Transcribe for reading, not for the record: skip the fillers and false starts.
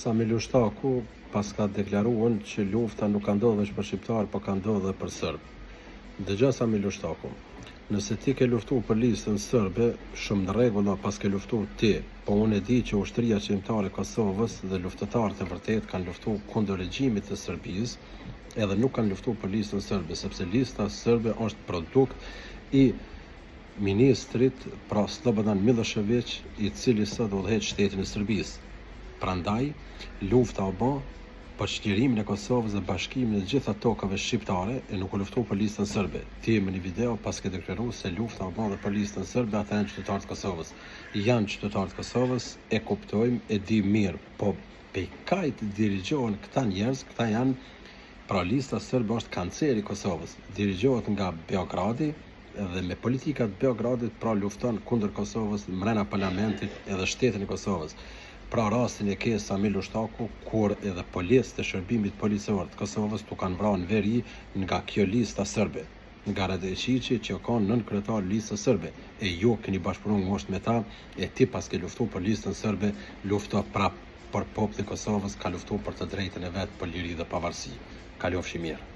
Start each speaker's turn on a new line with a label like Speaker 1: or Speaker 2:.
Speaker 1: Sami Lushtaku pas ka deklaruar që lufta nuk ka ndodhur vetëm për shqiptar, por ka ndodhur edhe për serb. Dëgjoj Sami Lushtaku, nëse ti ke luftu për listën serbe, shumë në rregull, pas ke luftu ti, po unë e di që ushtria qendrore e Kosovës dhe luftëtarët e vërtet kanë luftu kundër regjimit të Serbisë, edhe nuk kanë luftu për listën serbe, sepse lista serbe është produkt i ministrit Slobodan Milošević, i cili sot udhëheq shtetin e Serbisë. Prandaj, lufta u bë për çlirimin e Kosovës dhe bashkimin e gjitha tokave shqiptare e nuk u luftu për listën serbe. Ti me një video pas ke deklaruar se lufta u bë dhe për listën serbe, ata janë qytetarët e Kosovës. Janë qytetarët e Kosovës, e kuptojmë, e di mirë, po pejkajt dirigjohen këta njerëz, këta janë, pra lista serbe është kanceri i Kosovës. Dirigjohet nga Beogradi dhe me politikat Beogradit pra lufton kundër Kosovës mrena parlamentit edhe shtetin e Kosovës. Pra rastin e ke Sami Lushtaku, kur edhe policët e shërbimit policor të Kosovës tu kanë vrarë në veri nga kjo lista serbe, nga Radeqiqi që ka nën kryetar listës serbe, e ju keni bashkëpunuar ngushtë me ta, e ti pas ke luftu për listën serbe, lufto prap për popullin e Kosovës, ka luftu për të drejtën e vet, për liri dhe pavarësi. Kalofshi mirë.